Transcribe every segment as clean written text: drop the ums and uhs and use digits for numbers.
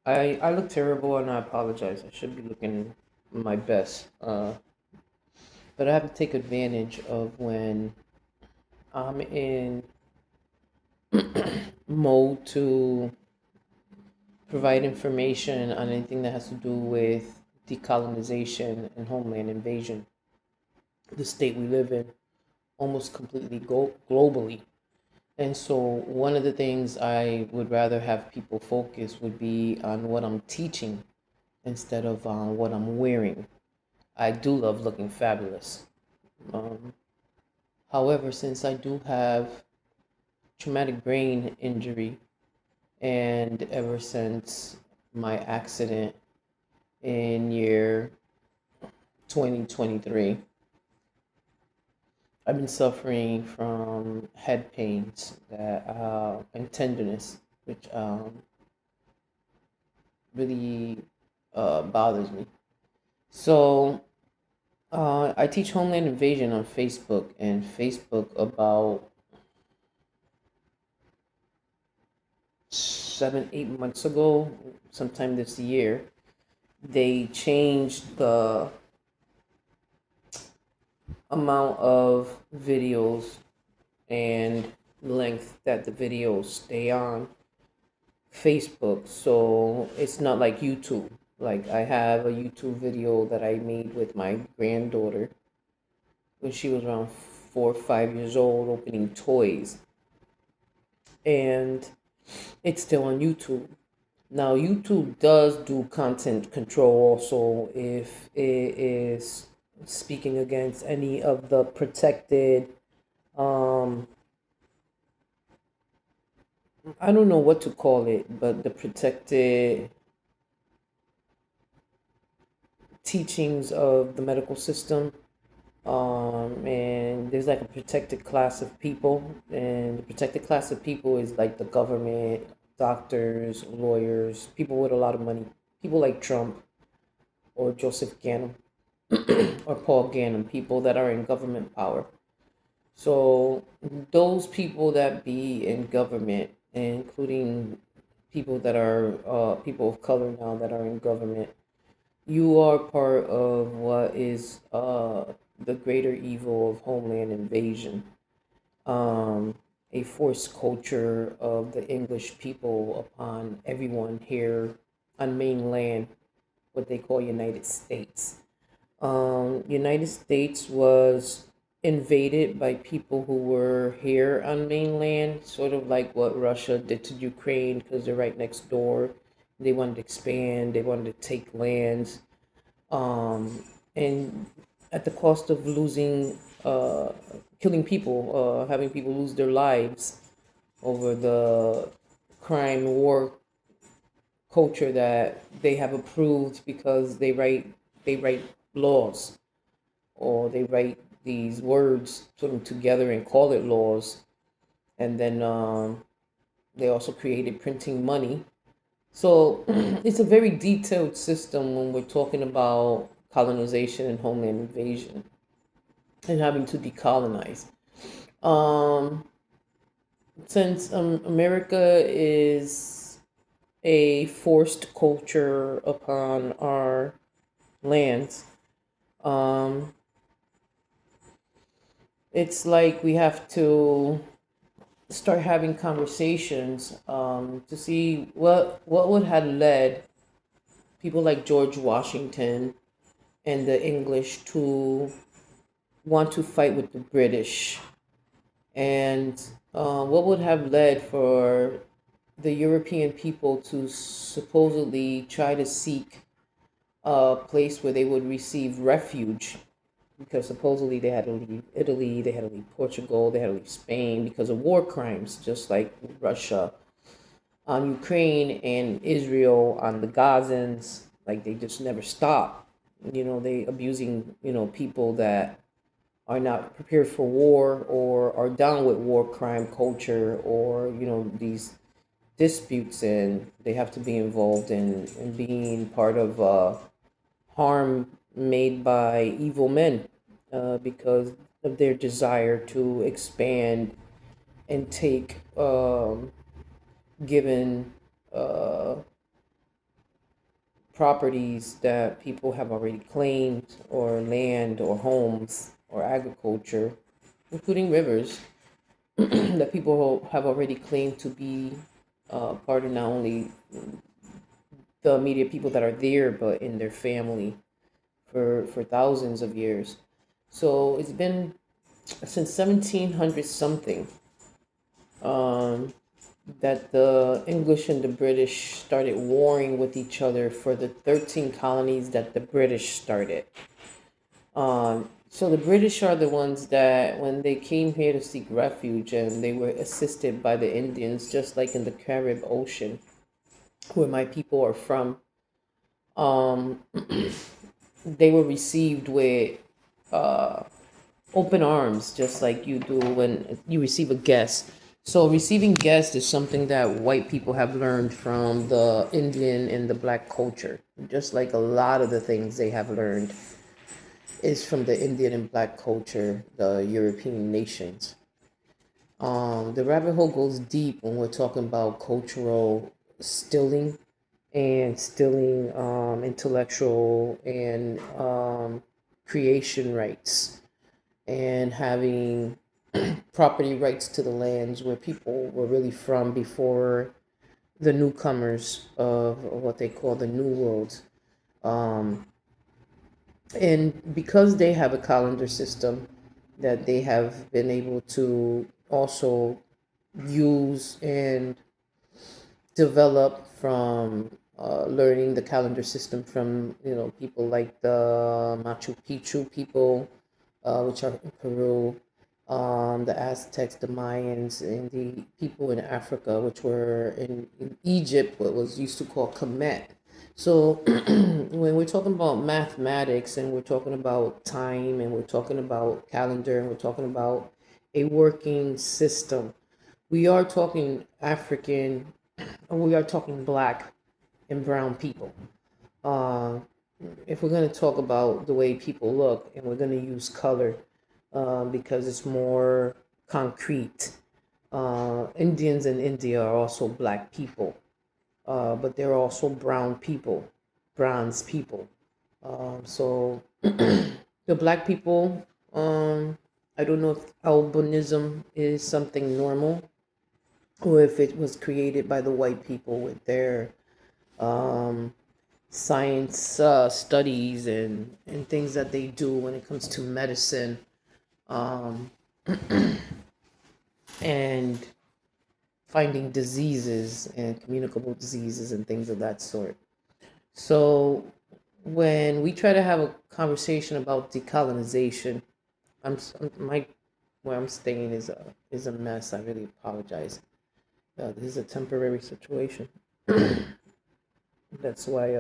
I look terrible and I apologize. I should be looking my best. But I have to take advantage of when I'm in mode to provide information on anything that has to do with decolonization and homeland invasion, the state we live in, almost completely globally. And so, one of the things I would rather have people focus would be on what I'm teaching instead of on what I'm wearing. I do love looking fabulous. Um, However, since I do have traumatic brain injury, and ever since my accident in year 2023, I've been suffering from head pains that and tenderness, which really bothers me. So I teach Homeland Invasion on Facebook, and Facebook about 7, 8 months ago, sometime this year, they changed the amount of videos and length that the videos stay on Facebook. So it's not like YouTube. Like I have a YouTube video that I made with my granddaughter when she was around 4 or 5 years old, opening toys, and it's still on YouTube. Now, YouTube does do content control also if it is speaking against any of the protected, um, I don't know what to call it, but the protected teachings of the medical system. And there's like a protected class of people, and the protected class of people is like the government, doctors, lawyers, people with a lot of money, people like Trump or Joseph Ganim or Paul Gannon, people that are in government power. So those people that be in government, including people that are people of color now that are in government, you are part of what is the greater evil of homeland invasion, um, a forced culture of the English people upon everyone here on mainland, what they call United States. United States was invaded by people who were here on mainland, sort of like what Russia did to Ukraine because they're right next door. They wanted to expand, they wanted to take lands, and at the cost of losing, killing people, having people lose their lives over the crime war culture that they have approved because they write laws, or they write these words, put them together and call it laws, and then they also created printing money. So it's a very detailed system when we're talking about colonization and homeland invasion and having to decolonize. Um, since America is a forced culture upon our lands, um, it's like we have to start having conversations to see what would have led people like George Washington and the English to want to fight with the British, and what would have led for the European people to supposedly try to seek a place where they would receive refuge, because supposedly they had to leave Italy, they had to leave Portugal, they had to leave Spain because of war crimes, just like Russia on Ukraine and Israel on the Gazans. Like they just never stop. They abusing, people that are not prepared for war or are down with war crime culture, or these disputes, and they have to be involved in being part of harm made by evil men, because of their desire to expand and take given uh, properties that people have already claimed, or land or homes or agriculture, including rivers, that people have already claimed to be part of not only the immediate people that are there, but in their family for thousands of years. So it's been since 1700 something, um, that the English and the British started warring with each other for the 13 colonies that the British started. So the British are the ones that, when they came here to seek refuge, and they were assisted by the Indians, just like in the Carib Ocean, where my people are from, um, they were received with uh, open arms, just like you do when you receive a guest. So receiving guests is something that white people have learned from the Indian and the black culture, just like a lot of the things they have learned is from the Indian and black culture, the European nations. The rabbit hole goes deep when we're talking about cultural stealing, and stealing intellectual and creation rights, and having property rights to the lands where people were really from before the newcomers of what they call the New World. Um, and because they have a calendar system that they have been able to also use and develop from learning the calendar system from people like the Machu Picchu people, which are in Peru, the Aztecs, the Mayans, and the people in Africa, which were in Egypt, what was used to call Kemet. So when we're talking about mathematics, and we're talking about time, and we're talking about calendar, and we're talking about a working system, we are talking African, and we are talking black and brown people. Uh, if we're going to talk about the way people look, and we're going to use color, because it's more concrete. Indians in India are also black people, but they're also brown people, bronze people. So the black people, I don't know if albinism is something normal, or if it was created by the white people with their um, science studies and things that they do when it comes to medicine, um, and finding diseases and communicable diseases and things of that sort. So when we try to have a conversation about decolonization, my where I'm staying is a mess. I really apologize. This is a temporary situation. That's why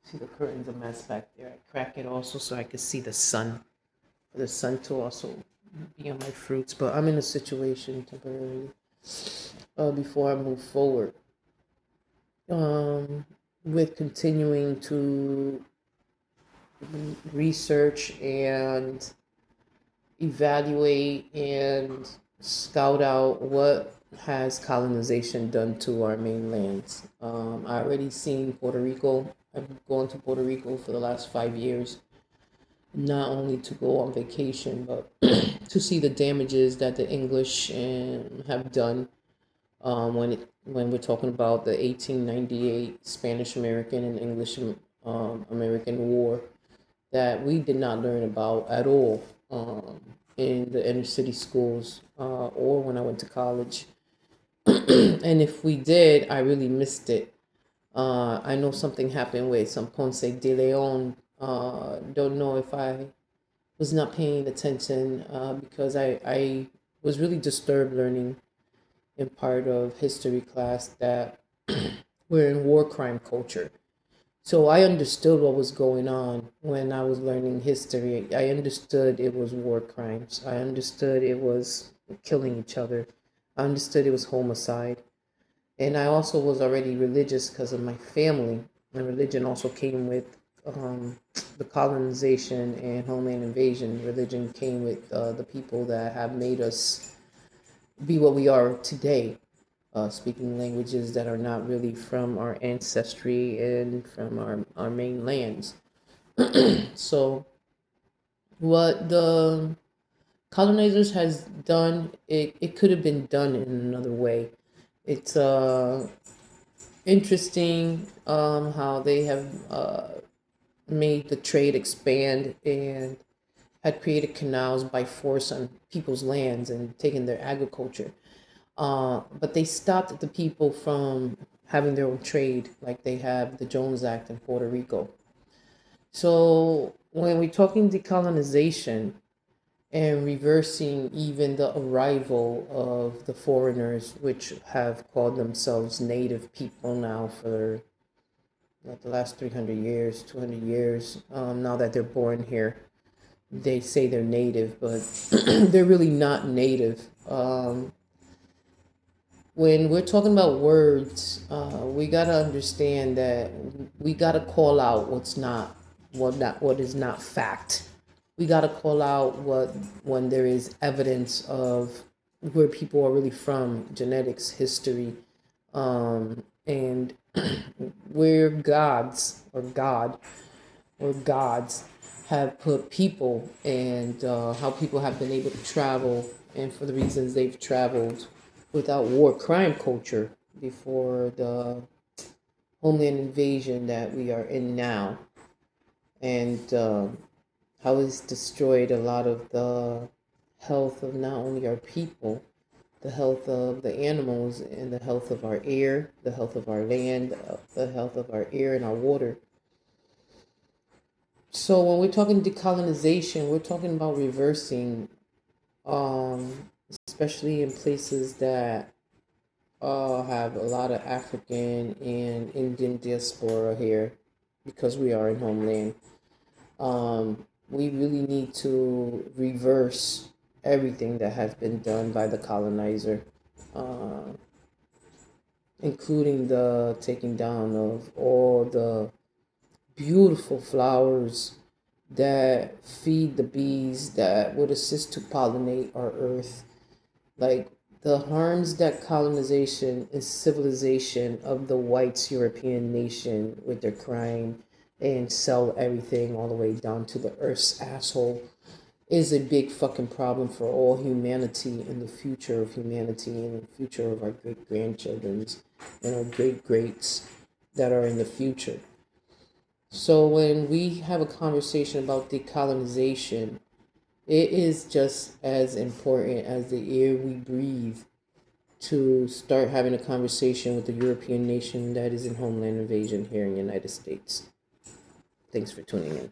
see the curtains a mess back there. I crack it also so I can see the sun, for the sun to also be on my fruits. But I'm in a situation temporarily, before I move forward, um, with continuing to research and evaluate and scout out what has colonization done to our mainlands. I already seen Puerto Rico. I've gone to Puerto Rico for the last 5 years, not only to go on vacation, but to see the damages that the English have done, when we're talking about the 1898 Spanish American and English American War, that we did not learn about at all, in the inner city schools, or when I went to college. And if we did, I really missed it. I know something happened with some Ponce de Leon. Don't know if I was not paying attention, because I was really disturbed learning in part of history class that we're in war crime culture. So I understood what was going on when I was learning history. I understood it was war crimes. I understood it was killing each other. I understood it was homicide. And I also was already religious because of my family. My religion also came with the colonization and homeland invasion. Religion came with the people that have made us be what we are today. speaking languages that are not really from our ancestry and from our main lands. So what the colonizers has done, it could have been done in another way. It's interesting how they have made the trade expand and had created canals by force on people's lands and taken their agriculture. But they stopped the people from having their own trade, like they have the Jones Act in Puerto Rico. So when we're talking decolonization and reversing even the arrival of the foreigners, which have called themselves native people now for like the last 300 years, 200 years, now that they're born here, they say they're native, but they're really not native. When we're talking about words, we gotta understand that we gotta call out what is not fact. We gotta call out what when there is evidence of where people are really from, genetics, history, and where gods have put people, and how people have been able to travel, and for the reasons they've traveled without war crime culture before the homeland invasion that we are in now, and how it's destroyed a lot of the health of not only our people, the health of the animals, and the health of our air, the health of our land, the health of our air and our water. So when we're talking decolonization, we're talking about reversing, especially in places that have a lot of African and Indian diaspora here, because we are in homeland. We really need to reverse everything that has been done by the colonizer, uh, including the taking down of all the beautiful flowers that feed the bees that would assist to pollinate our earth. Like the harms that colonization and civilization of the whites European nation with their crime and sell everything all the way down to the earth's asshole is a big fucking problem for all humanity and the future of humanity and the future of our great grandchildren's and our great greats that are in the future. So when we have a conversation about decolonization, it is just as important as the air we breathe to start having a conversation with the European nation that is in homeland invasion here in the United States. Thanks for tuning in.